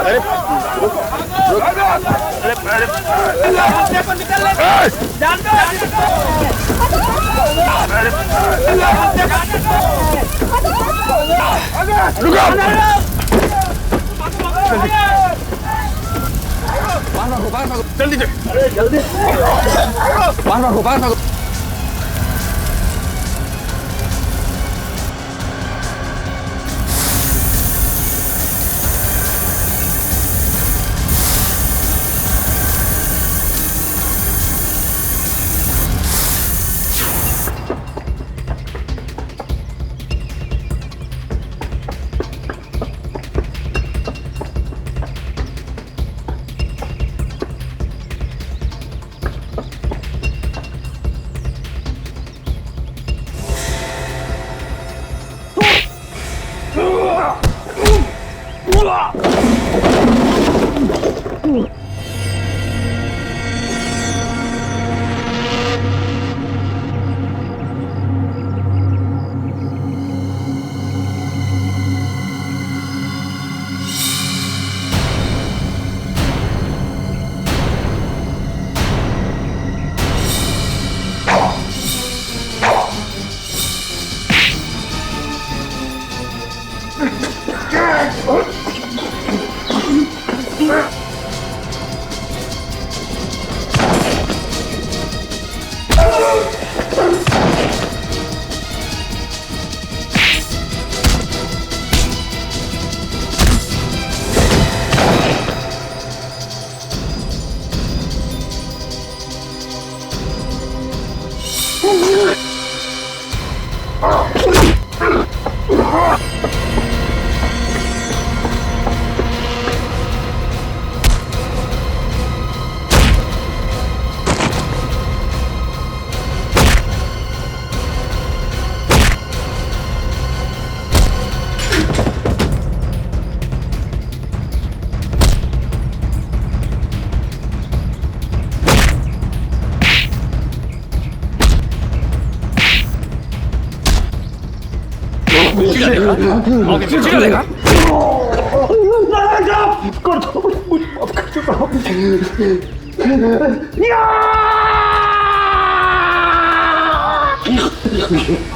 अरे जल्दी जल्दी बाहर भागो।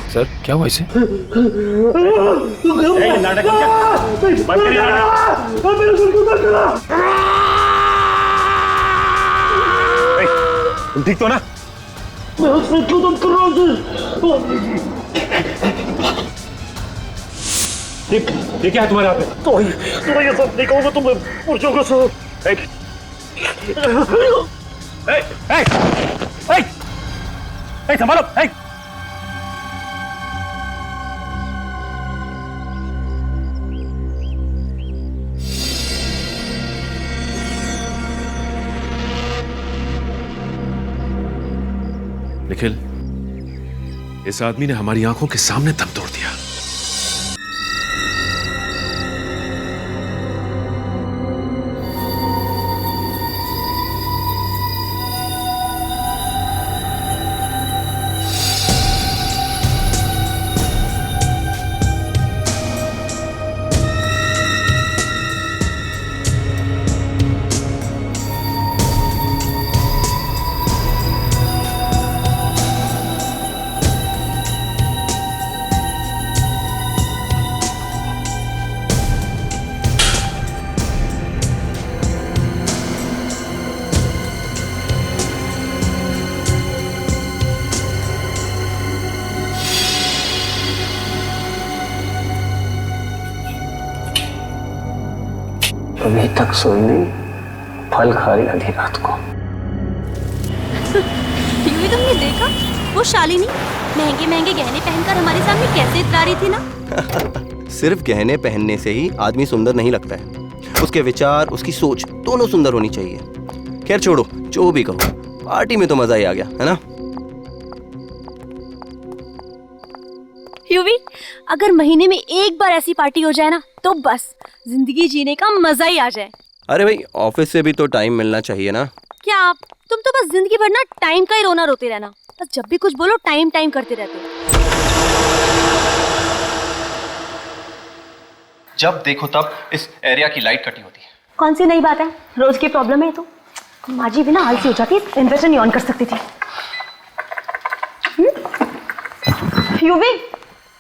सर क्या हुआ इसे? तुम ठीक तो ना? मैं उसमें क्यों कर रहा हूँ? ठीक है तुम्हारे हाथ में? तो ये सब नहीं कहूँगा तो मैं मर जाऊंगा सर। संभालो। निखिल, इस आदमी ने हमारी आंखों के सामने दम तोड़ दिया। अभी तक सोई नहीं, फल खा रही आधी रात को। यूवी तुमने देखा वो शालिनी महंगे महंगे गहने पहनकर हमारे सामने कैसे इतरा रही थी ना। सिर्फ गहने पहनने से ही आदमी सुंदर नहीं लगता है, उसके विचार, उसकी सोच दोनों सुंदर होनी चाहिए। खैर छोड़ो, जो भी कहो, पार्टी में तो मजा ही आ गया, है ना? यूवी, अगर महीने में एक बार ऐसी पार्टी हो जाए ना तो बस जिंदगी जीने का मजा ही आ जाए। अरे भाई, ऑफिस से भी तो टाइम मिलना चाहिए ना। क्या आप तुम तो बस जिंदगी भर ना टाइम का ही रोना रोते रहना, बस जब भी कुछ बोलो टाइम टाइम करते रहते हो। जब देखो तब इस एरिया की लाइट कटी होती है। कौन सी नई बात है, रोज की प्रॉब्लम है। तो माँ जी भी ना आलसी हो जाती, इन्वर्टर नहीं ऑन कर सकती थी। यूवी,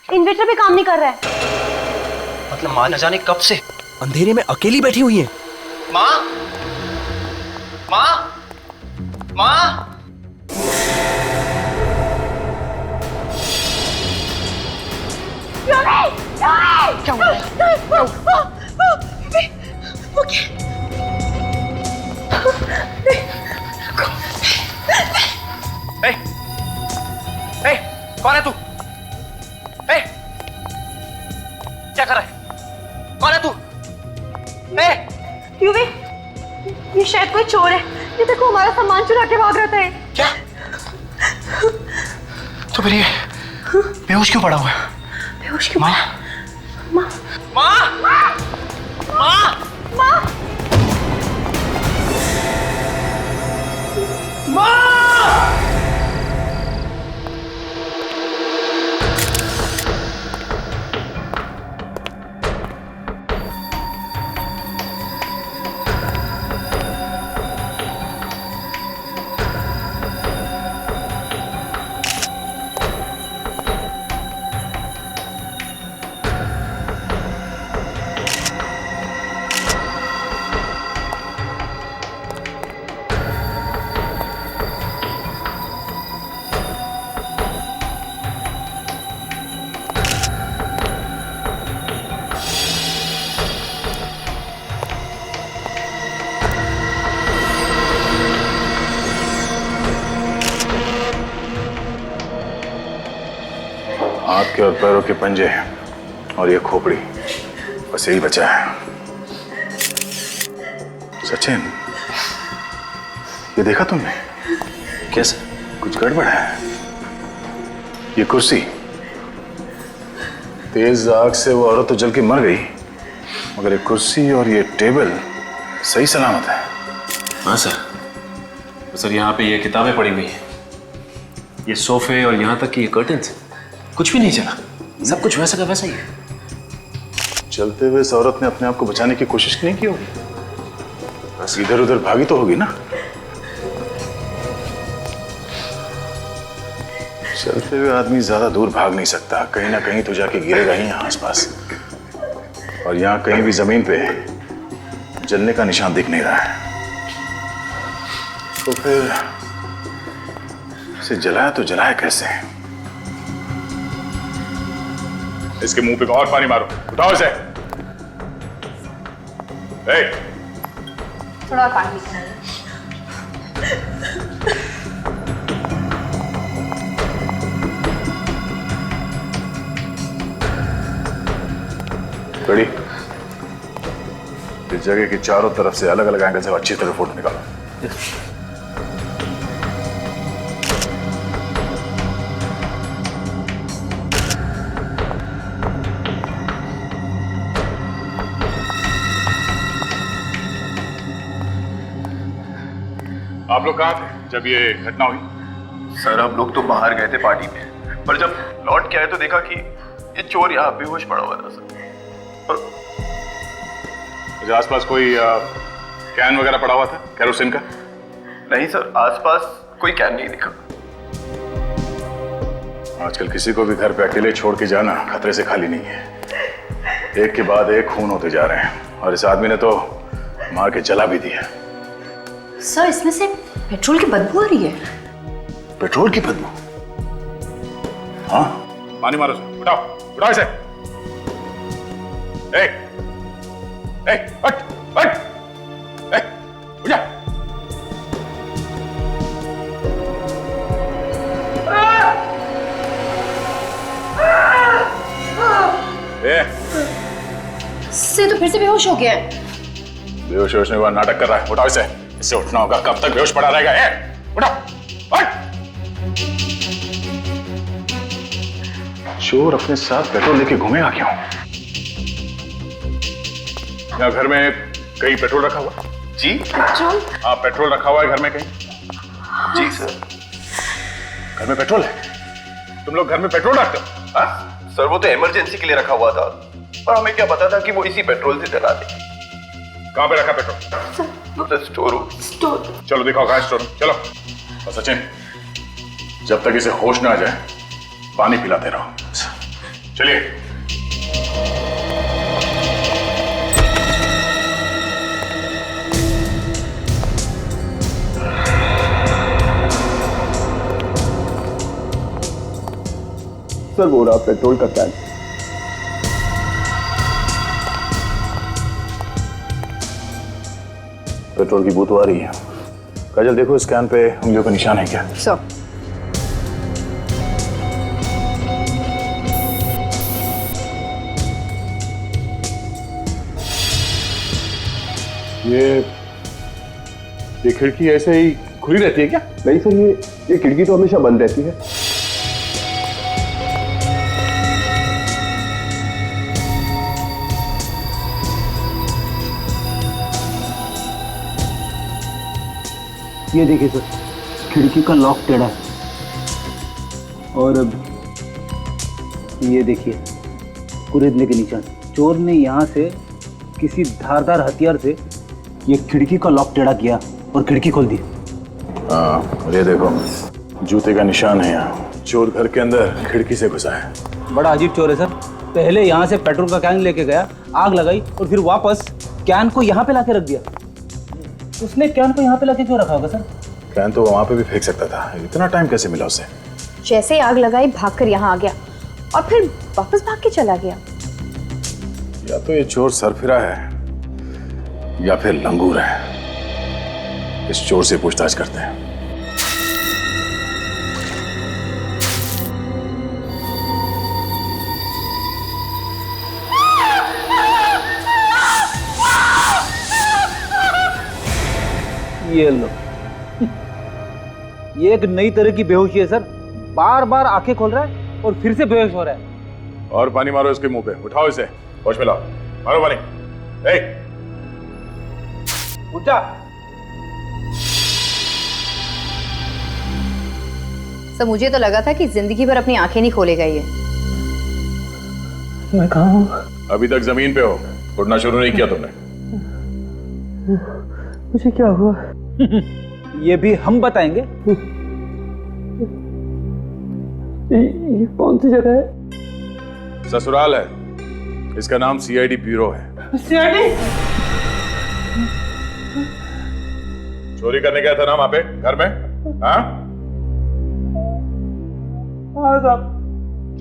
इन्वर्टर भी काम नहीं कर रहा है। मतलब माँ न जाने कब से अंधेरे में अकेली बैठी हुई है। माँ, माँ, माँ। क्या हुआ है? कौन है तू? क्या कर रहा है? कौन है तू? यूवी, ये शायद कोई चोर है। ये देखो हमारा सामान चुरा के भाग रहा था। क्या? तो फिर ये बेहोश क्यों पड़ा हुआ है? बेहोश क्यों? माँ, माँ, माँ, माँ, माँ, माँ, माँ। हाथ के और पैरों के पंजे और ये खोपड़ी, बस यही बचा है। सचिन, ये देखा तुमने? कैसे? कुछ गड़बड़ है। ये कुर्सी, तेज आग से वो औरत तो जल के मर गई, मगर ये कुर्सी और ये टेबल सही सलामत है। हाँ सर। सर यहाँ पे ये किताबें पड़ी हुई हैं, ये सोफे और यहाँ तक कि ये कर्टन्स, कुछ भी नहीं चला। सब कुछ वैसा का वैसा ही है। चलते हुए इस औरत ने अपने आप को बचाने की कोशिश नहीं की होगी, बस इधर उधर भागी तो होगी ना। चलते हुए आदमी ज्यादा दूर भाग नहीं सकता, कहीं ना कहीं तो जाके गिरेगा ही यहाँ आसपास। और यहाँ कहीं भी जमीन पे जलने का निशान दिख नहीं रहा है, तो फिर इसे जलाया तो जलाया कैसे? इसके मुंह पे और पानी मारो, उठाओ इसे। थोड़ा और पानी निकालो। बड़ी, इस जगह की चारों तरफ से अलग अलग एंगल से अच्छी तरह फोटो निकालो। आप लोग कहाँ थे जब ये घटना हुई? सर हम लोग तो बाहर गए थे पार्टी में, पर जब लौट के आए तो देखा कि ये चोर यहाँ बेहोश पड़ा हुआ था सर। और आसपास कोई कैन वगैरह पड़ा हुआ था केरोसिन का? नहीं सर, आसपास कोई कैन नहीं दिखा। आजकल किसी को भी घर पे अकेले छोड़ के जाना खतरे से खाली नहीं है। एक के बाद एक खून होते जा रहे हैं, और इस आदमी ने तो मार के जला भी दिया। सर, इसमें से पेट्रोल की बदबू आ रही है। पेट्रोल की बदबू? हाँ, पानी मारो, उठाओ उठाओ इसे। हट हट, उठ जा। से तो फिर से बेहोश हो गया है। बेहोश होने के बाद नाटक कर रहा है, उठाओ इसे। इससे उठना होगा, कब तक बेहोश पड़ा रहेगा? उठाओ, हट। चोर अपने साथ पेट्रोल लेके घूमेगा क्यों? यहाँ घर में कहीं पेट्रोल रखा हुआ? जी पेट्रोल? हाँ, पेट्रोल रखा हुआ है घर में कहीं? जी सर। घर में पेट्रोल है? तुम लोग घर में पेट्रोल रखते हो? सर वो तो इमरजेंसी के लिए रखा हुआ था, पर हमें क्या पता था कि वो इसी पेट्रोल से जला दे। कहाँ पे रखा पेट्रोल? Store room. चलो दिखाओ कहाँ स्टोर रूम, चलो। और सचिन, जब तक इसे होश ना आ जाए पानी पिलाते रहो। चलिए। सर वो रहा पेट्रोल का कैन। पेट्रोल की बू तो आ रही है। काजल देखो इस कैन पे उंगलियों का निशान है क्या? सर ये खिड़की ऐसे ही खुली रहती है क्या? नहीं सर, ये खिड़की तो हमेशा बंद रहती है। ये देखिए सर, खिड़की का लॉक टेढ़ा है। और अब ये देखिए कुरेदने के निशान। चोर ने यहाँ से किसी धारदार हथियार से ये खिड़की का लॉक टेढ़ा किया और खिड़की खोल दी। हाँ, और ये देखो जूते का निशान है यहाँ। चोर घर के अंदर खिड़की से घुसा है। बड़ा अजीब चोर है सर। पहले यहाँ से पेट्रोल का कैन लेके गया, आग लगाई और फिर वापस कैन को यहाँ पे लाके रख दिया। उसने कैन को यहाँ पे लाके क्यों रखा होगा सर? कैन तो वहां पे भी फेंक सकता था। इतना टाइम कैसे मिला उसे? जैसे ही आग लगाई भागकर यहाँ आ गया और फिर वापस भाग के चला गया। या तो ये चोर सरफिरा है या फिर लंगूर है। इस चोर से पूछताछ करते हैं। ये लो, ये एक नई तरह की बेहोशी है सर। बार बार आंखें खोल रहा है और फिर से बेहोश हो रहा है। और पानी मारो इसके मुंह पे। उठाओ इसे, होश में लाओ। मारो पानी। उठा। सर मुझे तो लगा था कि जिंदगी भर अपनी आंखें नहीं खोलेगा ये। मैं कहाँ हूँ? अभी तक जमीन पे हो, उठना शुरू नहीं किया तुमने। मुझे क्या हुआ? ये भी हम बताएंगे। ये कौन सी जगह है? ससुराल है। इसका नाम सीआईडी ब्यूरो है। सीआईडी? चोरी करने गया था ना वहां पे घर में? हाँ साहब।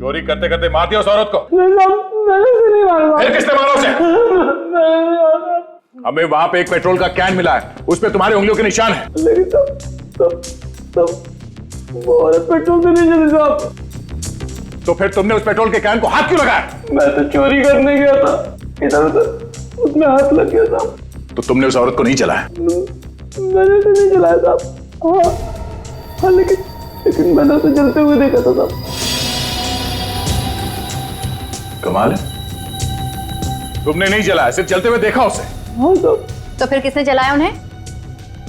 चोरी करते करते मार दिया उस औरत को? मैंने नहीं मारा। फिर किसने मारा उसे? हमें वहां पे एक पेट्रोल का कैन मिला है, उस पे तुम्हारी उंगलियों के निशान है। लेकिन तब वो औरत पेट्रोल से नहीं चली साहब। तो फिर तुमने उस पेट्रोल के कैन को हाथ क्यों लगाया? मैं तो चोरी करने गया था, इधर उधर उसमें हाथ लग गया साहब। तो तुमने उस औरत को नहीं चलाया? मैंने तो नहीं चलाया साहब। हाँ लेकिन मैंने तो जलते हुए देखा था साहब। कमाल है, तुमने नहीं जलाया, सिर्फ चलते हुए देखा उसे। हाँ साहब। तो फिर किसने जलाया उन्हें?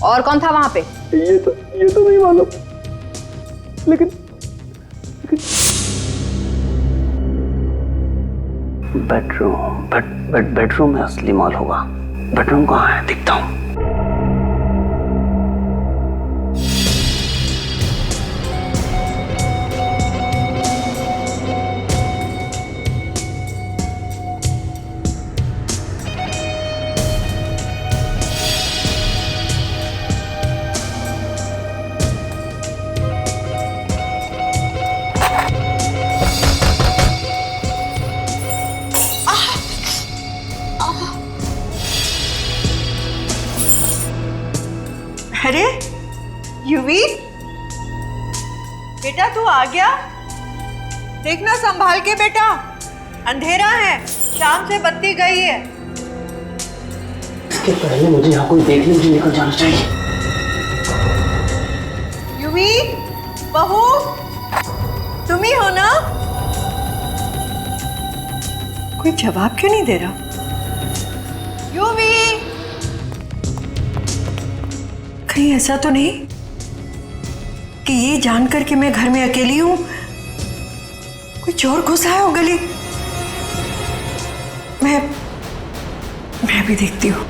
और कौन था वहां पे? ये तो नहीं मालूम, लेकिन बेडरूम में असली माल होगा। बेडरूम कहाँ है? दिखता हूँ। अरे युवी, बेटा तू आ गया? देखना संभाल के बेटा, अंधेरा है, शाम से बत्ती गई है। इसके पहले मुझे यहाँ कोई देख ले, मुझे निकल जाना चाहिए। युवी, बहू, तुम ही हो ना? कोई जवाब क्यों नहीं दे रहा? युवी, कहीं ऐसा तो नहीं कि ये जानकर कि मैं घर में अकेली हूं कोई चोर घुस आया हो गली? मैं भी देखती हूँ।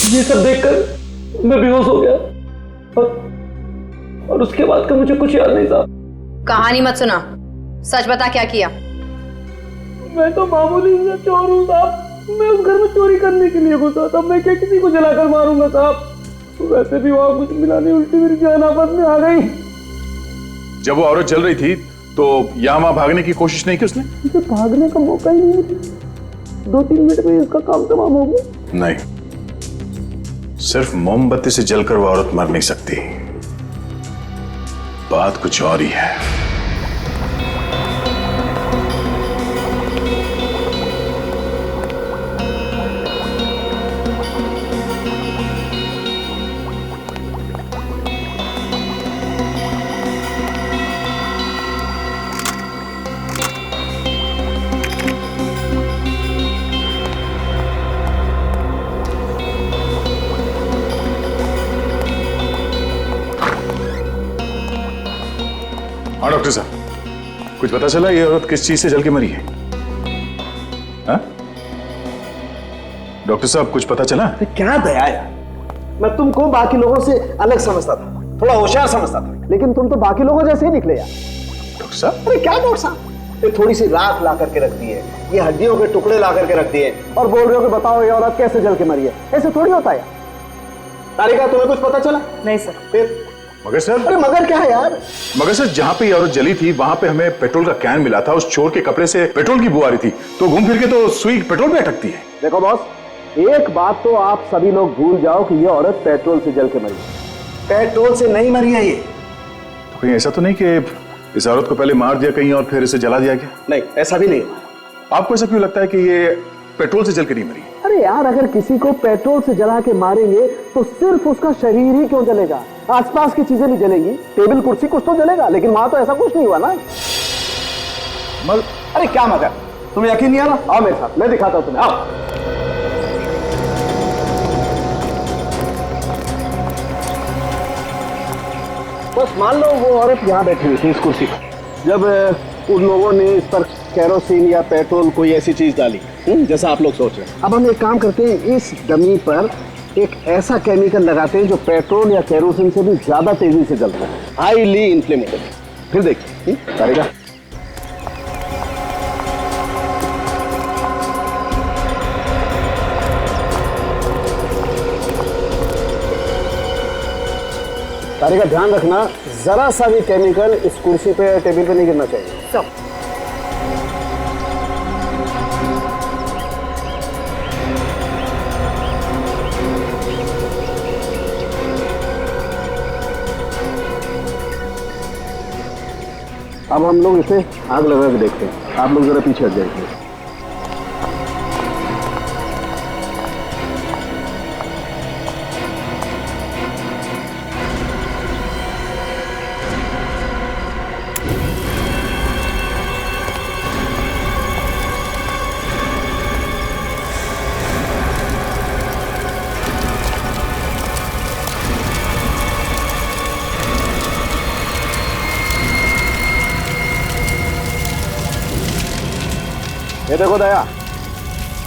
ये सब देखकर मैं बेहोश हो गया और उसके बाद का मुझे कुछ याद नहीं साहब। कहानी मत सुना, सच बता क्या किया। मैं तो मामूली सा चोर हूँ साहब। मैं उस घर में चोरी करने के लिए घुसा था। मैं क्या किसी को जलाकर मारूंगा साहब। वैसे भी वहां कुछ मिला नहीं, उल्टी मेरी जान आफत में आ गई। जब वो औरत जल रही थी तो यहाँ वहां भागने की कोशिश नहीं की उसने? मुझे भागने का मौका ही नहीं मिला। 2-3 मिनट में इसका काम तमाम हो गया। नहीं, सिर्फ मोमबत्ती से जलकर वो औरत मर नहीं सकती। बात कुछ और ही है। हाँ डॉक्टर साहब, कुछ पता चला ये औरत किस चीज से जल के मरी है? हाँ? डॉक्टर साहब कुछ पता चला? क्या दया यार, मैं तुमको बाकी लोगों से अलग समझता था, थोड़ा होशियार समझता था, लेकिन तुम तो बाकी लोगों जैसे ही निकले यार। डॉक्टर साहब? अरे क्या डॉक्टर साहब, ये थोड़ी सी राख ला करके रख दी है, ये हड्डियों के टुकड़े ला करके रख दिए और बोल रहे हो कि बताओ ये औरत कैसे जल के मरी है। ऐसे थोड़ी होता है। तारिका तुम्हें कुछ पता चला? नहीं सर। फिर मगर सर, अरे मगर क्या है यार? मगर सर, जहां पे ये औरत जली थी वहां पे हमें पेट्रोल का कैन मिला था। उस चोर के कपड़े से पेट्रोल की बू आ रही थी, तो घूम फिर के तो सुई पेट्रोल पे अटकती है। देखो बॉस, एक बात तो आप सभी लोग भूल जाओ कि ये औरत पेट्रोल से जल के मरी है। पेट्रोल से नहीं मरी है ये। तो कहीं ऐसा तो नहीं कि इस औरत को पहले मार दिया कहीं और फिर इसे जला दिया गया? नहीं, ऐसा भी नहीं। आपको ऐसा क्यों लगता है कि ये पेट्रोल से जल के नहीं मरी? अरे यार, अगर किसी को पेट्रोल से जला के मारेंगे तो सिर्फ उसका शरीर ही क्यों जलेगा, आसपास की चीजें नहीं जलेंगी। टेबल कुर्सी कुछ तो जलेगा, लेकिन वहां तो ऐसा कुछ नहीं हुआ ना। अरे क्या मगर, तुम्हें यकीन नहीं आ रहा? आओ मेरे साथ, मैं दिखाता हूं तुम्हें। आओ। बस मान लो वो औरत यहाँ बैठी हुई थी इस कुर्सी पर, जब उन लोगों ने इस पर केरोसिन या पेट्रोल कोई ऐसी चीज डाली जैसा आप लोग सोच रहे हैं। अब हम एक काम करते हैं, इस डमी पर एक ऐसा केमिकल लगाते हैं जो पेट्रोल या केरोसिन से भी ज्यादा तेजी से जलता है, हाईली इन्फ्लेमेबल। फिर देखिए करेगा। तारिका, ध्यान रखना, जरा सा भी केमिकल इस कुर्सी पे टेबल पे नहीं गिरना चाहिए। सब अब हम लोग इसे आग लगा के देखते हैं। आप लोग जरा पीछे हट जाइए। ये देखो दया,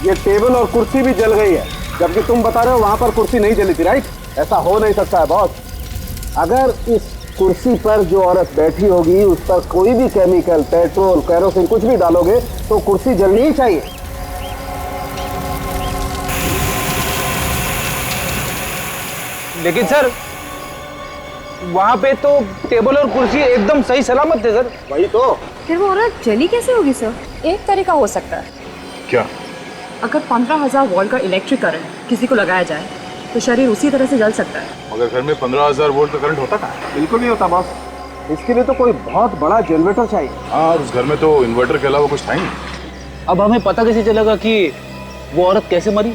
ये टेबल और कुर्सी भी जल गई है, जबकि तुम बता रहे हो वहां पर कुर्सी नहीं जली थी, राइट? ऐसा हो नहीं सकता है बॉस। अगर इस कुर्सी पर जो औरत बैठी होगी उस पर कोई भी केमिकल, पेट्रोल, केरोसिन कुछ भी डालोगे तो कुर्सी जलनी ही चाहिए। लेकिन सर, वहां पे तो टेबल और कुर्सी एकदम सही सलामत थे सर। वही तो। फिर वो औरत जली कैसे होगी सर? एक तरीका हो सकता है। क्या? अगर 15,000 वोल्ट का इलेक्ट्रिक करंट किसी को लगाया जाए तो शरीर उसी तरह से जल सकता है। मगर घर में 15,000 वोल्ट का करंट होता कहाँ? बिल्कुल नहीं होता बॉस, इसके लिए तो कोई बहुत बड़ा जनरेटर चाहिए। हाँ, उस घर में तो इन्वर्टर के अलावा कुछ था ही नहीं। अब हमें पता कैसे चलेगा कि वो औरत कैसे मरी?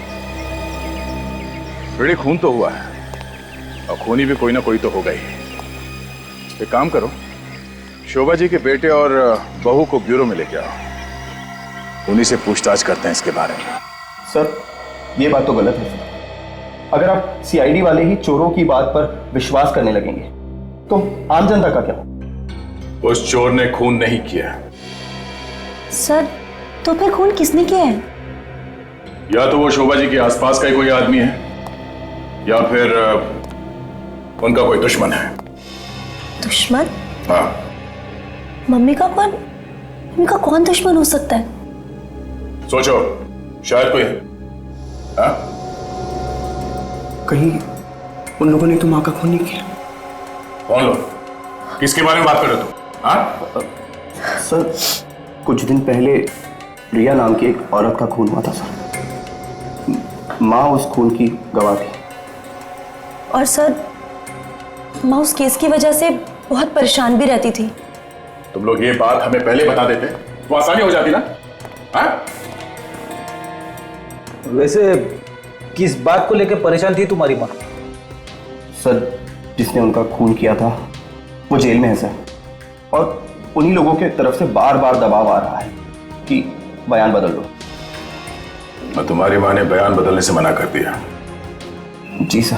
बेड़े खून तो हुआ है और खूनी भी कोई ना कोई तो होगा ही। एक काम करो, शोभा जी के बेटे और बहू को ब्यूरो में लेके आओ, उन्हीं से पूछताछ करते हैं इसके बारे में। सर, ये बात तो गलत है सर। अगर आप सीआईडी वाले ही चोरों की बात पर विश्वास करने लगेंगे तो आम जनता का क्या? उस चोर ने खून नहीं किया। सर, तो फिर खून किसने किया है? या तो वो शोभा जी के आसपास का ही कोई आदमी है या फिर उनका कोई दुश्मन है। दुश्मन? हाँ। मम्मी का कौन दुश्मन हो सकता है? सोचो, शायद कोई है। हाँ? कहीं उन लोगों ने तो माँ का खून नहीं किया? कौन लोग? किसके बारे में बात कर रहे हो तुम? हाँ? सर, कुछ दिन पहले रिया नाम की एक औरत का खून हुआ था सर। माँ उस खून की गवाह थी। और सर, माँ उस केस की वजह से बहुत परेशान भी रहती थी। तुम लोग ये बात हमें पहले बता देते तो आसानी हो जाती ना। हाँ? वैसे किस बात को लेकर परेशान थी तुम्हारी माँ? सर, जिसने उनका खून किया था वो जेल में है सर, और उन्हीं लोगों के तरफ से बार बार दबाव आ रहा है कि बयान बदल दो। मैं तुम्हारी माँ ने बयान बदलने से मना कर दिया। जी सर।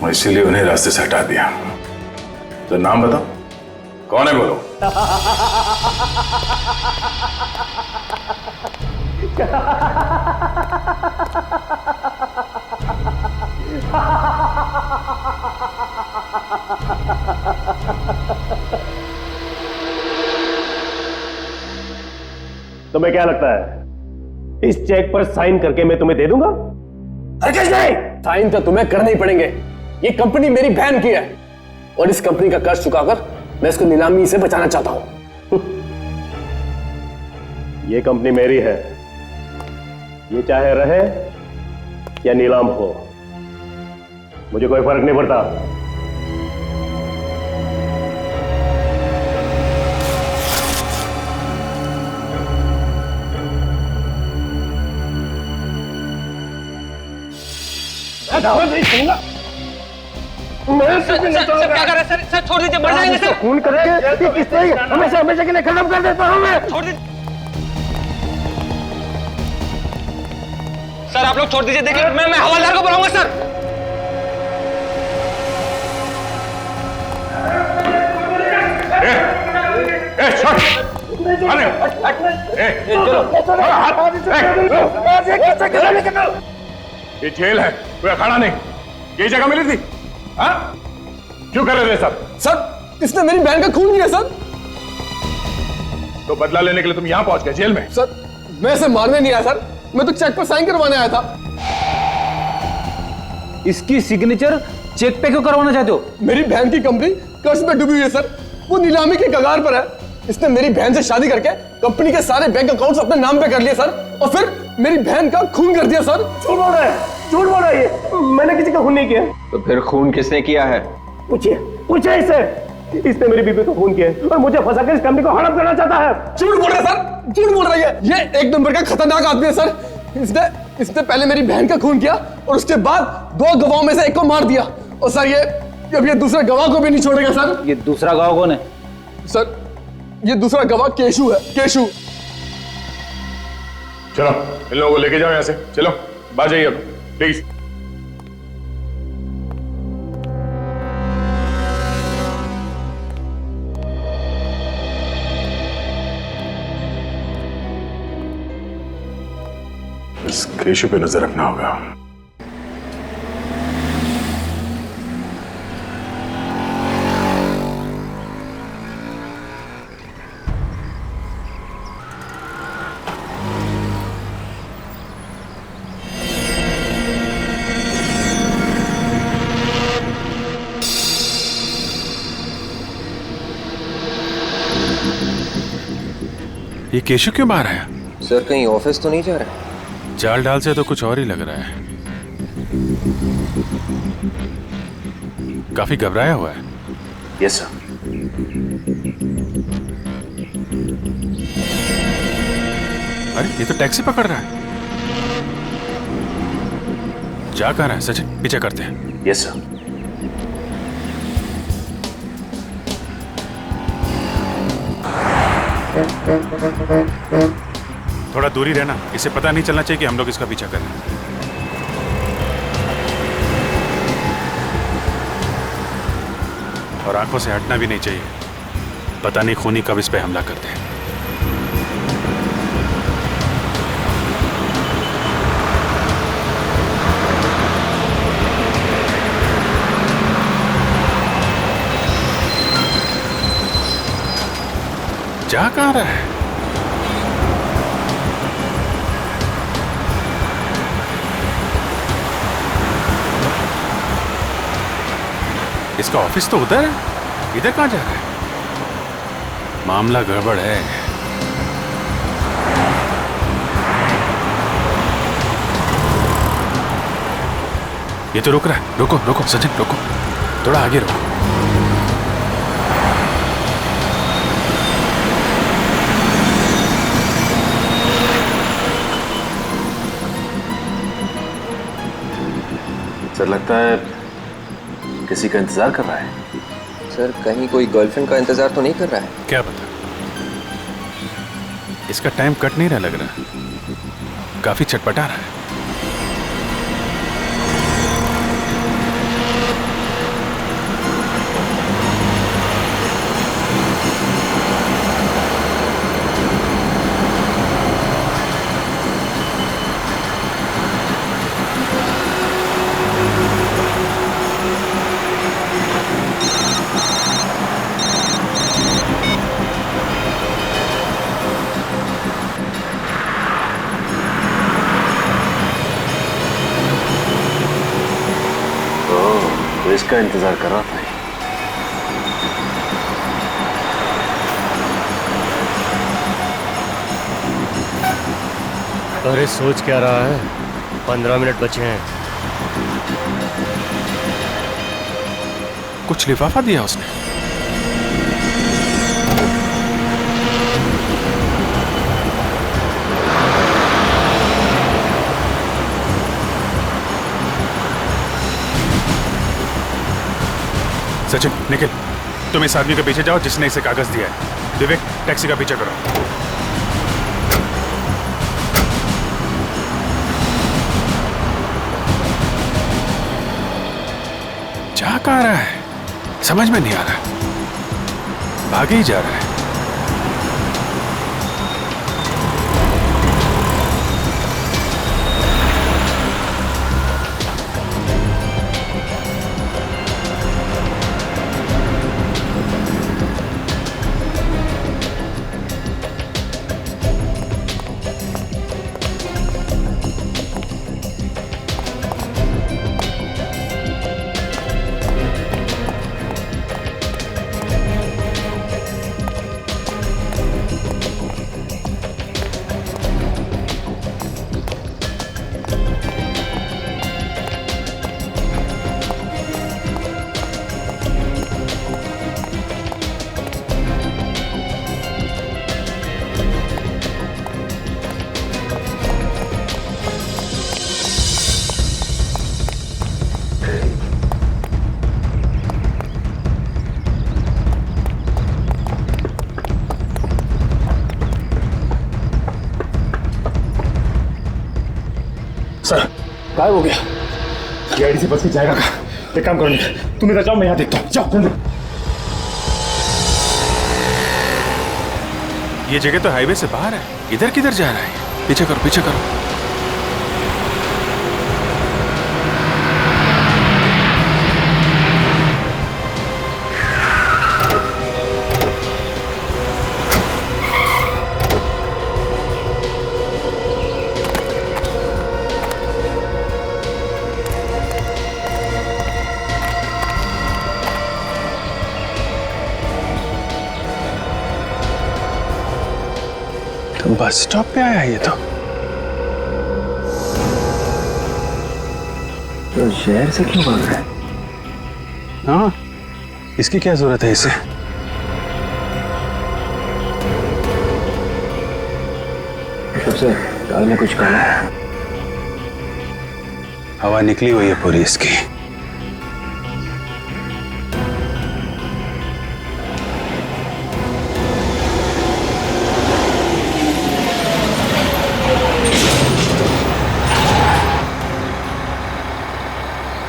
और इसीलिए उन्हें रास्ते से हटा दिया। तो नाम बताओ, कौन है बोलो? तुम्हें क्या लगता है इस चेक पर साइन करके मैं तुम्हें दे दूंगा? हरगिज़ नहीं। साइन तो तुम्हें करने ही पड़ेंगे। ये कंपनी मेरी बहन की है और इस कंपनी का कर्ज चुकाकर मैं इसको नीलामी से बचाना चाहता हूं। ये कंपनी मेरी है, ये चाहे रहे या नीलाम हो, मुझे कोई फर्क नहीं पड़ता। सर क्या कर रहे हैं? सर छोड़ दीजिए, मर जाएंगे सर। खून करके किस तरह हमेशा हमेशा के लिए खत्म कर देता हूं मैं। छोड़ दीजिए सर, आप लोग छोड़ दीजिए। देखिए मैं हवलदार को बुलाऊंगा सर। ये जेल है, कोई अखाड़ा नहीं। ये जगह मिली थी? हाँ? क्यों कर रहे थे सब? सर, इसने मेरी बहन का खून किया सर। तो बदला लेने के लिए तुम यहां पहुंच गए जेल में? सर, मैं इसे मारने नहीं आया सर, मैं तो चेक पर साइन करवाने आया था। इसकी सिग्नेचर चेक पे क्यों करवाना चाहते हो? मेरी बहन की कंपनी कर्ज में डूबी हुई है सर, वो नीलामी के कगार पर है। इसने मेरी बहन से शादी करके कंपनी के सारे बैंक अकाउंट्स अपने नाम पे कर लिए सर, और फिर मेरी बहन का खून कर दिया सर। झूठ बोल रहा है, झूठ बोल रहा है ये। मैंने किसी का खून नहीं किया। तो फिर खून किसने किया है? पूछिए इससे। इसने मेरी बीबी को खून किया है और मुझे फंसाकर इस कंपनी को हड़प करना चाहता है। झूठ बोल रहा है सर, झूठ बोल रहा है ये एक नंबर का खतरनाक आदमी है सर। इसने पहले मेरी बहन का खून किया और उसके बाद 2 गवाहों में से एक को मार दिया। और सर ये अब ये दूसरे गवाह को भी नहीं छोड़ेगा सर। ये दूसरा गवाह कौन है? सर, ये दूसरा गवाह केशु है, केशु। चलो इन लोगों को लेके जाओ यहां से। चलो बाहर जाइए अब प्लीज। इस केशु पे नजर रखना होगा। ये केशु क्यों बाहर आया? सर कहीं ऑफिस तो नहीं जा रहा? चाल डाल से तो कुछ और ही लग रहा है। काफी घबराया हुआ है। Yes sir. अरे ये तो टैक्सी पकड़ रहा है। जा कहाँ रहा है सचिन? पीछे करते हैं। Yes sir. थोड़ा दूरी रहना, इसे पता नहीं चलना चाहिए कि हम लोग इसका पीछा कर रहे हैं। और आंखों से हटना भी नहीं चाहिए, पता नहीं खूनी कब इस पे हमला करते हैं। जा कहाँ रहा है? इसका ऑफिस तो उधर है, इधर कहाँ जा रहा है? मामला गड़बड़ है। ये तो रुक रहा है। रुको रुको सचिन, रुको, थोड़ा आगे रुको। सर लगता है किसी का इंतजार कर रहा है। सर कहीं कोई गर्लफ्रेंड का इंतजार तो नहीं कर रहा है? क्या पता, इसका टाइम कट नहीं रहा लग रहा, काफी चटपटा रहा है। तो इसका इंतजार कर रहा था। अरे सोच क्या रहा है, 15 मिनट बचे हैं। कुछ लिफाफा दिया उसने। सचिन निखिल, तुम इस आदमी के पीछे जाओ जिसने इसे कागज दिया है। विवेक टैक्सी का पीछा करो। जा कहाँ रहा है समझ में नहीं आ रहा, भागे ही जा रहा है। सर गायब हो गया। गाड़ी से बच के जाएगा कहाँ? एक काम करो निखिल, तुम इधर जाओ, मैं यहाँ देखता हूँ। जाओ जल्दी। ये जगह तो हाईवे से बाहर है, इधर किधर जा रहा है? पीछे करो पीछे करो। बस स्टॉप पे आया ये तो शहर से क्यों भाग रहा है? हाँ, इसकी क्या जरूरत है इसे? सबसे दाल में कुछ काला है। हवा निकली हुई है पूरी इसकी।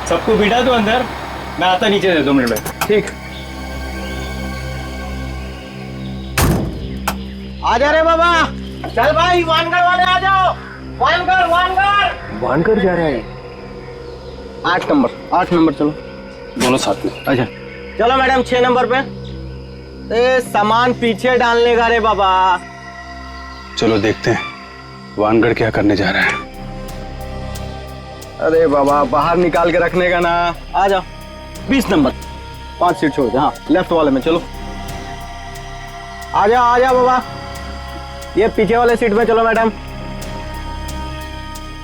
सबको बिठा दो अंदर, मैं आता नीचे से 2 मिनट में। ठीक। आ जा रे बाबा, चल भाई वानगढ़ वाले आ जाओ। वानगढ़ वानगढ़ वानगढ़ जा रहा है। 8 नंबर चलो दोनों साथ में। अच्छा चलो मैडम 6 नंबर पे। सामान पीछे डालने का रे बाबा। चलो देखते हैं वानगढ़ क्या करने जा रहा है। अरे बाबा बाहर निकाल के रखने का ना। आ जाओ 20 नंबर 5 सीट छोड़ दे। हाँ लेफ्ट वाले में चलो। आ जाओ बाबा। ये पीछे वाले सीट में चलो मैडम।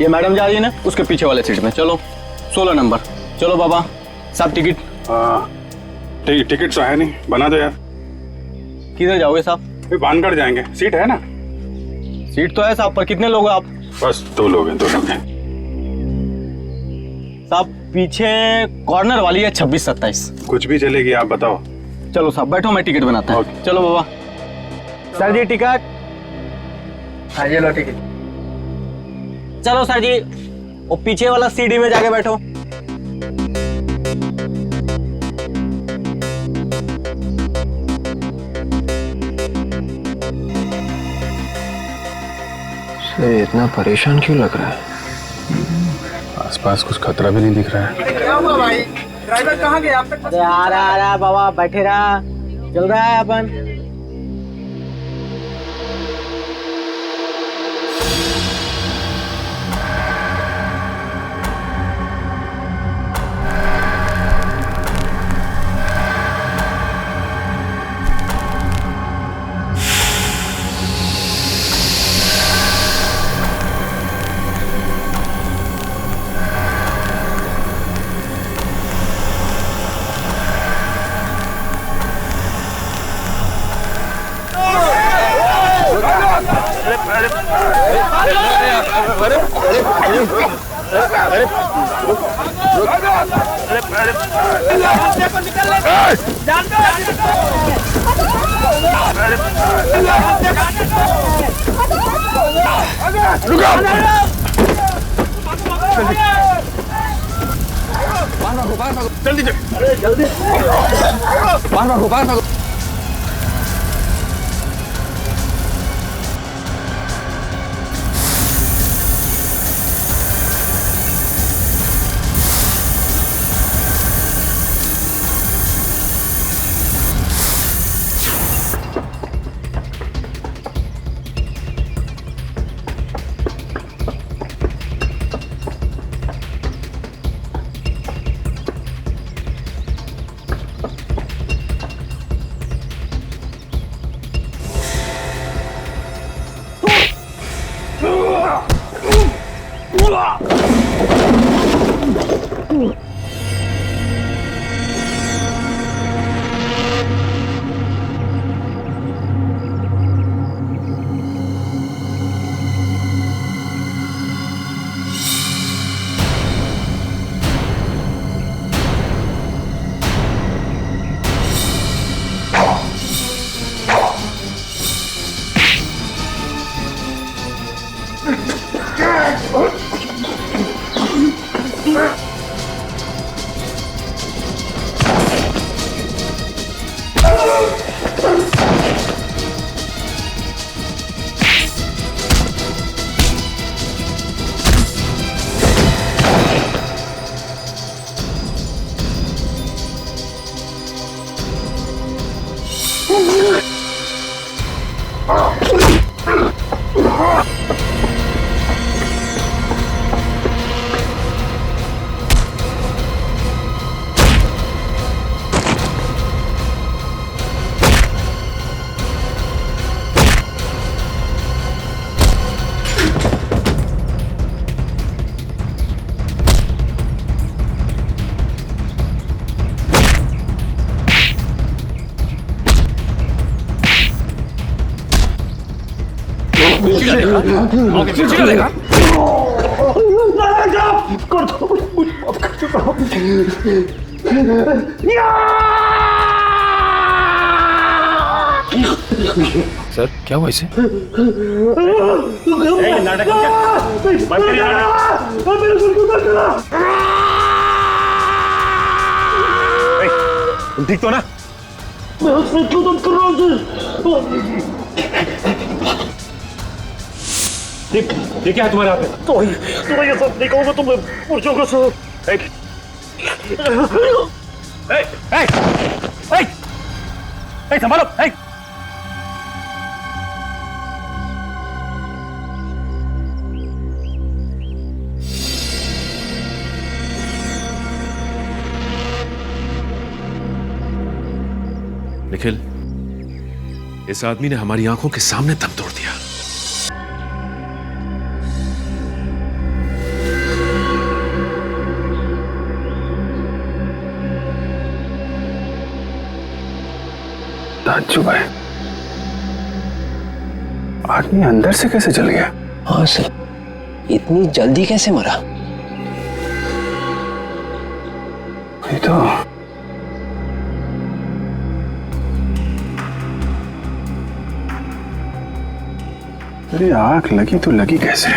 ये मैडम जा रही है ना, उसके पीछे वाले सीट में चलो। 16 नंबर चलो बाबा। सब टिकट। टिकट तो है नहीं, बना दो यार। किधर जाओगे साहब? वानगढ़ जाएंगे, सीट है ना? सीट तो है साहब, पर कितने लोग हैं आप? बस 2 लोग हैं। साहब पीछे कॉर्नर वाली है 26-27। कुछ भी चलेगी, आप बताओ। चलो साहब बैठो, मैं टिकट बनाता हूँ। चलो बाबा। सर जी टिकट। हाँ ये लो टिकट। चलो सर जी वो पीछे वाला सीढ़ी में जाके बैठो। इतना परेशान क्यों लग रहा है? आसपास कुछ खतरा भी नहीं दिख रहा है। क्या हुआ भाई? ड्राइवर कहाँ गया? अरे आ रहा बाबा, बैठे रहा, चल रहा है अपन। जल्दी बाहर भागो। सर क्या हुआ इसे? तुम ठीक तो ना? मैं उसमें क्यों कर रहा हूँ? ये क्या है तुम्हारे हाथ में? तो ये सब नहीं कहूँगा तुम पुरुषों को सो। संभालो। निखिल, इस आदमी ने हमारी आंखों के सामने दम तोड़ दिया। ताज्जुब है, आदमी अंदर से कैसे जल गया? हाँ सर, इतनी जल्दी कैसे मरा? ये तो अरे आग लगी तो लगी कैसे?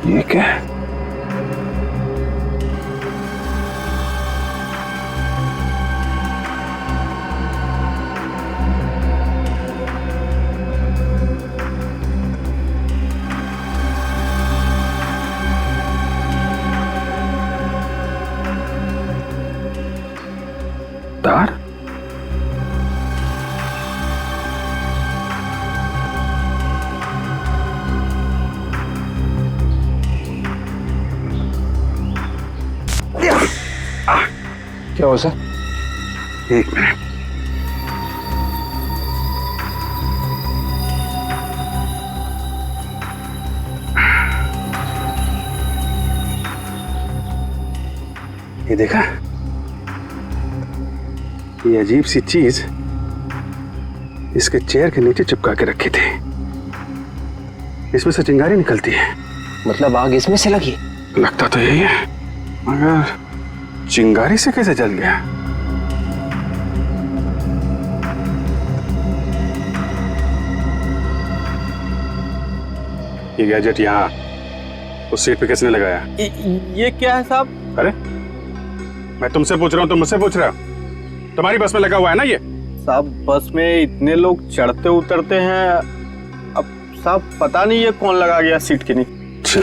ये क्या है? तार? क्या हो सर? एक मिनट। ये देखा, ये अजीब सी चीज इसके चेयर के नीचे चिपका के रखी थी। इसमें से चिंगारी निकलती है। मतलब आग इसमें से लगी? लगता तो यही है, मगर चिंगारी से कैसे जल गया? ये गैजेट यहाँ उस सीट पे किसने लगाया? ये क्या है साहब? अरे मैं तुमसे पूछ रहा हूँ, तुम मुझसे पूछ रहे हो? तुम्हारी बस में लगा हुआ है ना ये? साहब बस में इतने लोग चढ़ते उतरते हैं, अब साहब पता नहीं ये कौन लगा गया सीट के नीचे।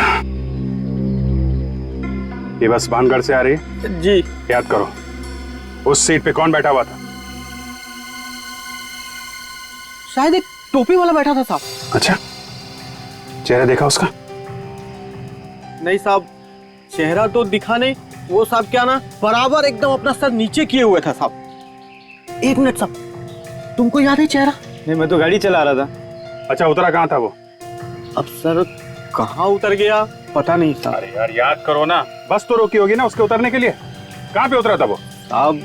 ये बस भानगढ़ से आ रही है? जी। याद करो उस सीट पे कौन बैठा हुआ था? शायद एक टोपी वाला बैठा था साहब। अच्छा, चेहरा देखा उसका? नहीं साहब, चेहरा तो दिखा नहीं। वो साहब क्या ना बराबर एकदम अपना सर नीचे किए हुए था साहब। एक मिनट साहब, तुमको याद है चेहरा? नहीं, मैं तो गाड़ी चला रहा था। अच्छा, उतरा कहाँ था वो? अब सर कहाँ उतर गया पता नहीं साहब। अरे यार याद करो ना, बस तो रोकी होगी ना उसके उतरने के लिए। कहाँ पे उतरा था वो? साहब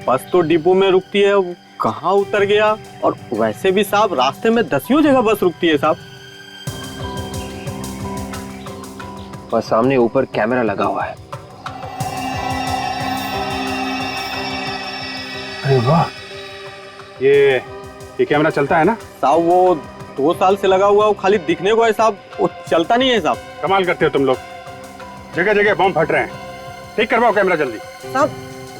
बस तो डिपो में रुकती है, वो कहाँ उतर गया? और वैसे भी साहब रास्ते में दसियों जगह बस रुकती है साहब। और सामने ऊपर कैमरा लगा हुआ है। अरे वाह, ये कैमरा चलता है ना? साहब वो 2 साल से लगा हुआ, वो खाली दिखने को है साहब, वो चलता नहीं है साहब। कमाल करते हो तुम लोग, जगह जगह बम फट रहे हैं। ठीक करवाओ कैमरा जल्दी। साहब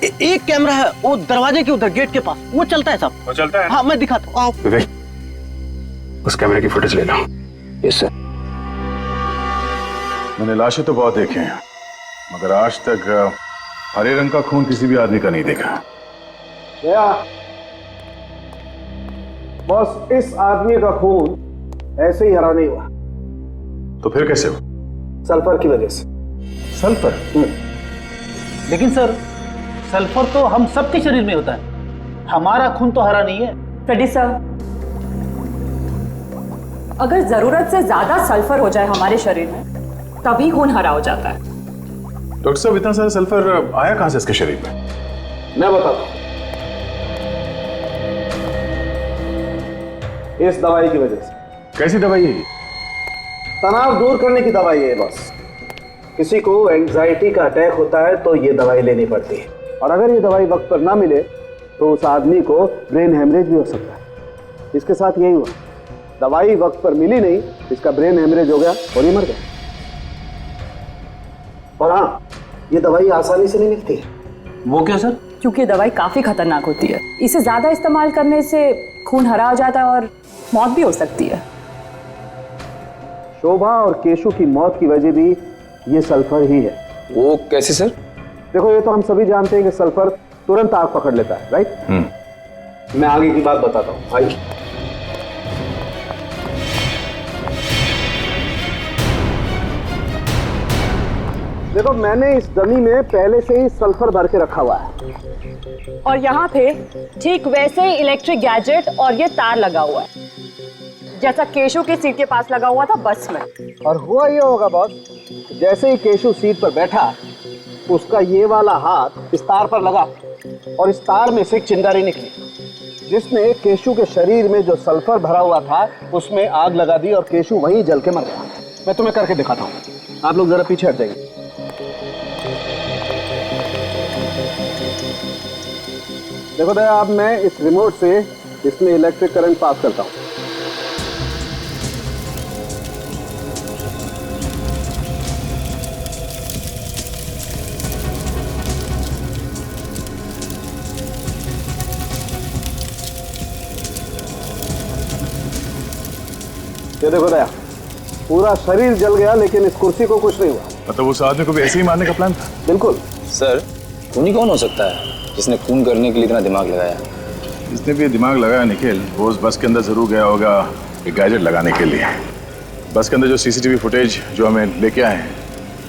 एक कैमरा है वो दरवाजे के उधर गेट के पास, वो चलता है साहब। वो चलता है? हाँ मैं दिखाता हूँ। विवेक, उस कैमरे की फुटेज ले लो। Yes sir. मैंने लाशें तो बहुत देखे हैं, मगर आज तक हरे रंग का खून किसी भी आदमी का नहीं देखा। बॉस, इस आदमी का खून ऐसे ही हरा नहीं हुआ। तो फिर कैसे हो? सल्फर की वजह से। सल्फर? लेकिन सर, सल्फर तो हम सबके शरीर में होता है, हमारा खून तो हरा नहीं है। फ्रेडी सर, अगर जरूरत से ज्यादा सल्फर हो जाए हमारे शरीर में तभी खून हरा हो जाता है। डॉक्टर साहब, इतना सारा सल्फर आया कहां से इसके शरीर में? मैं बताता हूं, इस दवाई की वजह से। कैसी दवाई है ये? तनाव दूर करने की दवाई है बॉस। किसी को एंजाइटी का अटैक होता है तो ये दवाई लेनी पड़ती है, और अगर ये दवाई वक्त पर ना मिले तो उस आदमी को ब्रेन हेमरेज भी हो सकता है। इसके साथ यही हुआ, दवाई वक्त पर मिली नहीं, इसका ब्रेन हेमरेज हो गया और ये मर गया। और हाँ, ये दवाई आसानी से नहीं मिलती है। वो क्या सर? क्योंकि दवाई काफी खतरनाक होती है, इसे ज्यादा इस्तेमाल करने से खून हरा हो जाता है और मौत भी हो सकती है। शोभा और केशु की मौत की वजह भी ये सल्फर ही है। वो कैसे सर? देखो, ये तो हम सभी जानते हैं कि सल्फर तुरंत आग पकड़ लेता है, राइट? मैं आगे की बात बताता हूँ। आइए। देखो, मैंने इस डमी में पहले से ही सल्फर भर के रखा हुआ है और यहाँ पे ठीक वैसे ही इलेक्ट्रिक गैजेट और ये तार लगा हुआ है जैसा केशु की सीट के पास लगा हुआ था बस में। और हुआ ये होगा बॉस, जैसे ही केशु सीट पर बैठा, उसका ये वाला हाथ इस तार पर लगा और इस तार में से एक चिंगारी निकली, जिसने केशु के शरीर में जो सल्फर भरा हुआ था उसमें आग लगा दी और केशु वहीं जल के मर गया। मैं तुम्हें करके दिखाता हूँ, आप लोग जरा पीछे हट जाइए। देखो दया, अब मैं इस रिमोट से इसमें इलेक्ट्रिक करंट पास करता हूँ। ये देखो दया, पूरा शरीर जल गया लेकिन इस कुर्सी को कुछ नहीं हुआ। मतलब उस आदमी को भी ऐसे ही मारने का प्लान था? बिल्कुल। सर, खूनी कौन हो सकता है जिसने खून करने के लिए इतना दिमाग लगाया? जिसने भी दिमाग लगाया निखिल, वो उस बस के अंदर जरूर गया होगा एक गैजेट लगाने के लिए। बस के अंदर जो सीसीटीवी फुटेज जो हमें लेके आए हैं,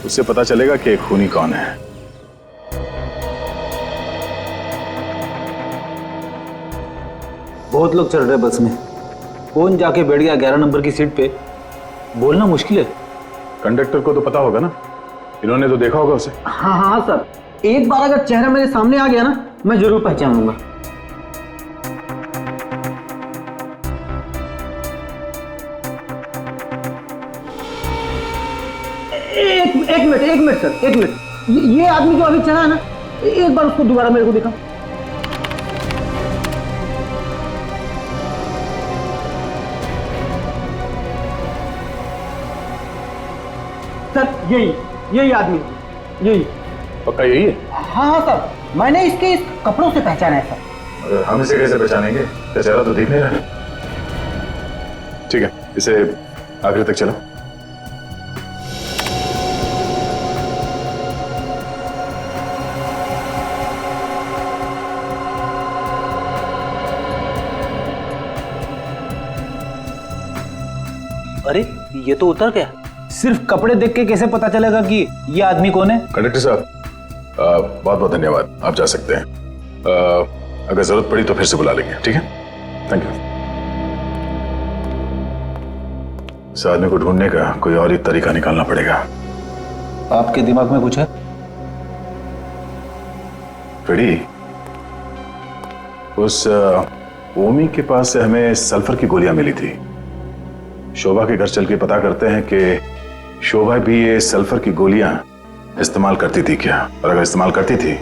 उससे पता चलेगा कि खूनी कौन है। बहुत लोग चढ़ रहे बस में, कौन जाके बैठ गया 11 नंबर की सीट पे, बोलना मुश्किल है। कंडक्टर को तो पता होगा ना, इन्होंने तो देखा होगा उसे। हाँ हाँ सर, एक बार अगर चेहरा मेरे सामने आ गया ना, मैं जरूर पहचान लूंगा। एक मिनट सर, एक मिनट। ये आदमी जो अभी चढ़ा है ना, एक बार उसको दोबारा मेरे को दिखाओ। सर, यही आदमी, यही। पक्का यही है? हाँ हाँ सर, मैंने इसके इस कपड़ों से पहचाना है सर। हम इसे कैसे पहचानेंगे? चेहरा तो दिख नहीं रहा। ठीक है, इसे आखिर तक चलो। अरे ये तो उतर गया। सिर्फ कपड़े देख के कैसे पता चलेगा कि ये आदमी कौन है? कंडक्टर साहब, बहुत बहुत धन्यवाद, आप जा सकते हैं। अगर जरूरत पड़ी तो फिर से बुला लेंगे, ठीक है? Thank you. इस आदमी को ढूंढने का कोई और ही तरीका निकालना पड़ेगा। आपके दिमाग में कुछ है? फिड़ी, उस ओमी के पास से हमें सल्फर की गोलियां मिली थी। शोभा के घर चल के पता करते हैं कि शोभा भी ये सल्फर की गोलियां इस्तेमाल करती थी क्या, और अगर इस्तेमाल करती थी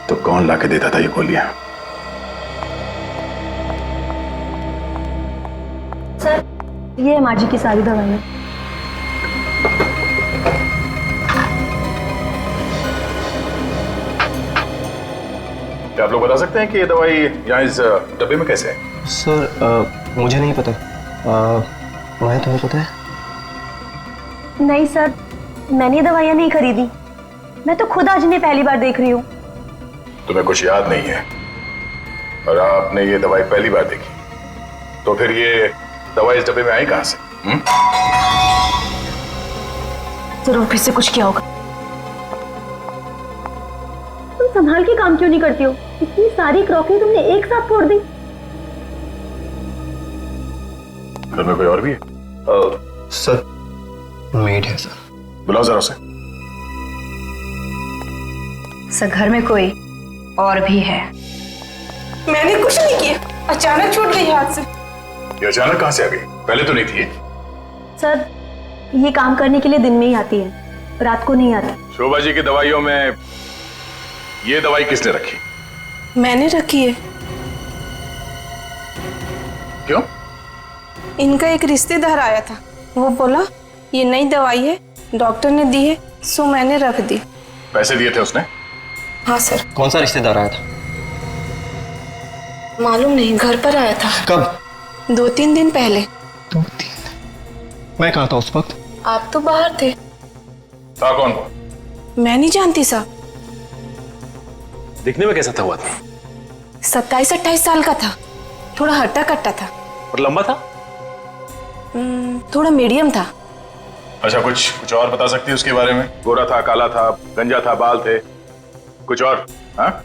तो कौन लाके देता था ये गोलियां? सर, ये है माँ जी की सारी दवाइयाँ। क्या आप लोग बता सकते हैं कि ये दवाई यहाँ इस डब्बे में कैसे है? सर, मुझे नहीं पता। मैं, तुम्हें पता है? नहीं सर, मैंने ये दवाइयाँ नहीं खरीदी। मैं तो खुद आज इन्हें पहली बार देख रही हूँ। तुम्हें कुछ याद नहीं है और आपने ये दवाई पहली बार देखी, तो फिर ये दवाई इस डब्बे में आई कहां से? जरूर फिर से कुछ किया होगा। तुम संभाल के काम क्यों नहीं करती हो? इतनी सारी क्रॉकरी तुमने एक साथ फोड़ दी। घर में कोई और भी है? सर, मेड है सर। बुलाओ जरा उसे। सर, घर में कोई और भी है। मैंने कुछ नहीं किया, अचानक छूट गई हाथ से। ये अचानक कहां से आ गई? पहले तो नहीं थी। सर, ये काम करने के लिए दिन में ही आती है, रात को नहीं आती। शोभा जी की दवाइयों में ये दवाई किसने रखी? मैंने रखी है। क्यों? इनका एक रिश्तेदार आया था, वो बोला ये नई दवाई है, डॉक्टर ने दी है, सो मैंने रख दी। पैसे दिए थे उसने? हाँ सर। कौन सा रिश्तेदार आया था? मालूम नहीं, घर पर आया था। कब? 2-3 दिन पहले। 2-3 मैं कहाँ था उस वक्त? आप तो बाहर थे। था कौन? मैं नहीं जानती साहब। दिखने में कैसा था वो आदमी? 27-28 साल का था, थोड़ा हट्टा कट्टा था। और लंबा था? थोड़ा मीडियम था। अच्छा, कुछ और बता सकती है उसके बारे में? गोरा था, काला था, गंजा था, बाल थे, कुछ और? हाँ?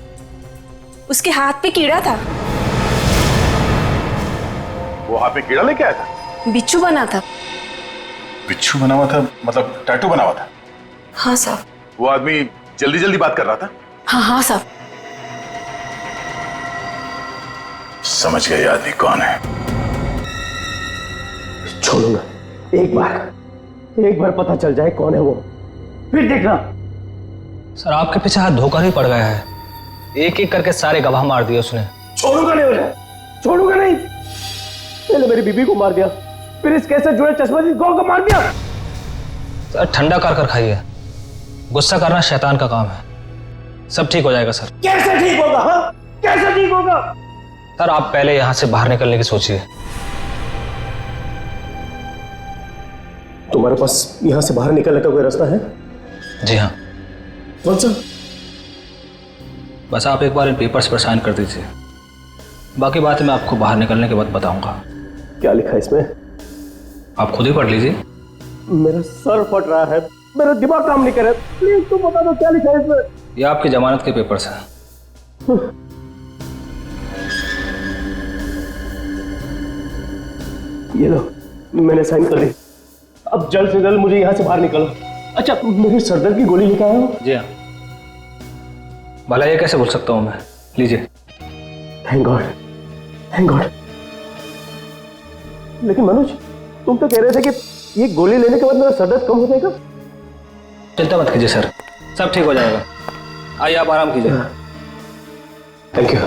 उसके हाथ पे कीड़ा था। वो हाथ में कीड़ा लेके आया था? बिच्छू बना था। बिच्छू बना हुआ था मतलब टैटू बना हुआ था? हाँ साहब। वो आदमी जल्दी जल्दी बात कर रहा था? हाँ हाँ साहब। समझ गए आदमी कौन है। छोड़ूंगा, एक बार पता चल जाए कौन है वो, फिर देखना। सर आपके पीछे हाथ धोकर ही पड़ गया है, एक एक करके सारे गवाह मार दिए उसने। छोड़ूंगा नहीं उन्हें, छोड़ूंगा नहीं। पहले मेरी बीबी को मार दिया, फिर इस केस से जुड़े चश्मदीद गौ को मार दिया। सर ठंडा कर खाइए, गुस्सा करना शैतान का काम है, सब ठीक हो जाएगा सर। कैसे ठीक होगा? हाँ, कैसे ठीक होगा? सर आप पहले यहाँ से बाहर निकलने की सोचिए। तुम्हारे पास यहाँ से बाहर निकलने का कोई रास्ता है? जी हाँ। कौन सा? बस आप एक बार इन पेपर्स पर साइन कर दीजिए, बाकी बातें मैं आपको बाहर निकलने के बाद बताऊंगा। क्या लिखा है इसमें? आप खुद ही पढ़ लीजिए। मेरा सर फट रहा है, मेरा दिमाग काम नहीं कर रहा, प्लीज तुम बता दो क्या लिखा है इसमें। ये आपकी जमानत के पेपर्स हैं। ये लो, मैंने साइन कर दी। अब जल्द से जल्द मुझे यहाँ से बाहर निकलो। अच्छा, मेरी सरदर्द की गोली लेकर आया हो? जी हाँ। भला ये कैसे बोल सकता हूँ मैं, लीजिए। Thank God, thank God. लेकिन मनोज, तुम तो कह रहे थे कि ये गोली लेने के बाद मेरा सरदर्द कम हो जाएगा। चिंता मत कीजिए सर, सब ठीक हो जाएगा। आइए आप आराम कीजिए। Thank you.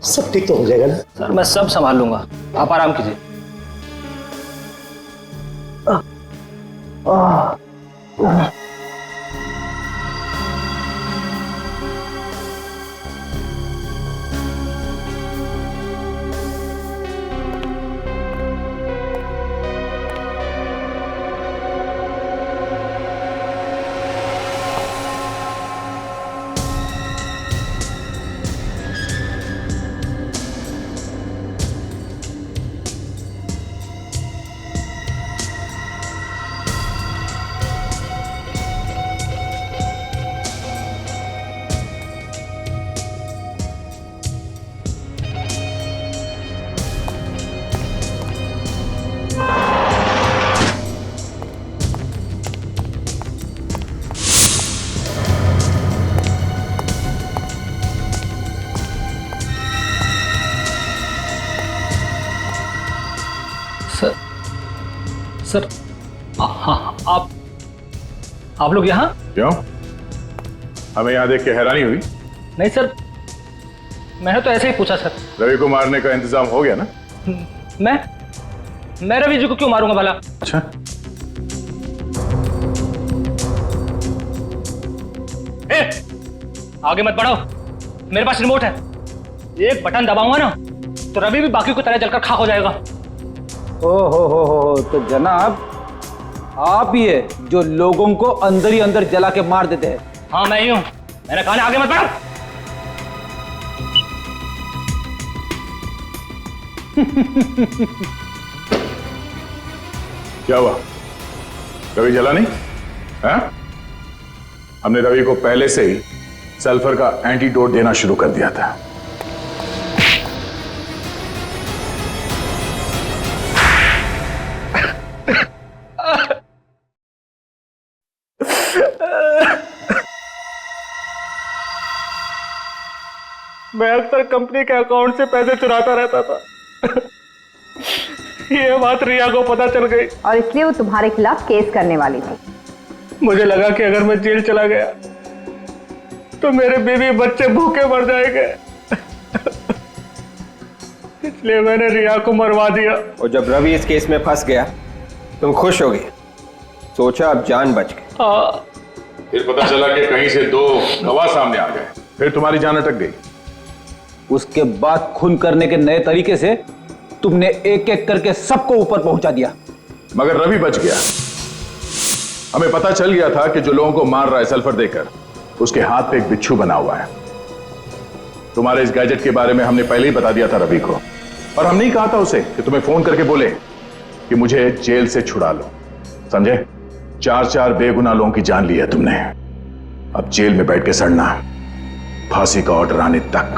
सब ठीक तो हो जाएगा ना? सर मैं सब संभाल लूंगा, आप आराम कीजिए। सर हाँ, आप लोग यहाँ? क्यों, हमें यहाँ देख के हैरानी हुई? नहीं सर, मैंने तो ऐसे ही पूछा सर। रवि को मारने का इंतजाम हो गया ना? मैं रवि जी को क्यों मारूंगा भला? अच्छा, आगे मत बढ़ाओ, मेरे पास रिमोट है, एक बटन दबाऊंगा ना तो रवि भी बाकी को तरह जलकर खाक हो जाएगा। हो तो जनाब आप ही है जो लोगों को अंदर ही अंदर जला के मार देते हैं। हाँ मैं ही हूं, मैंने कहा आगे मत बढ़ो। क्या हुआ? रवि जला नहीं? हाँ? हमने रवि को पहले से ही सल्फर का एंटीडोट देना शुरू कर दिया था। मैं अक्सर कंपनी के अकाउंट से पैसे चुराता रहता था। ये बात रिया को पता चल गई और इसलिए वो तुम्हारे खिलाफ केस करने वाली थी। मुझे लगा कि अगर मैं जेल चला गया तो मेरे बीवी बच्चे भूखे मर जाएंगे। इसलिए मैंने रिया को मरवा दिया। और जब रवि इस केस में फंस गया तुम खुश हो गए, सोचा अब जान बच गई। हाँ। फिर पता चला कि कहीं से 2 गवाह सामने आ गए, फिर तुम्हारी जान अटक गई। उसके बाद खून करने के नए तरीके से तुमने एक एक करके सबको ऊपर पहुंचा दिया। मगर रवि बच गया। हमें पता चल गया था कि जो लोगों को मार रहा है सल्फर देकर, उसके हाथ पे एक बिच्छू बना हुआ है। तुम्हारे इस गैजेट के बारे में हमने पहले ही बता दिया था रवि को, और हमने ही कहा था उसे कि तुम्हें फोन करके बोले कि मुझे जेल से छुड़ा लो। समझे? 4 बेगुनाह लोगों की जान ली है तुमने। अब जेल में बैठ के सड़ना, फांसी का ऑर्डर आने तक।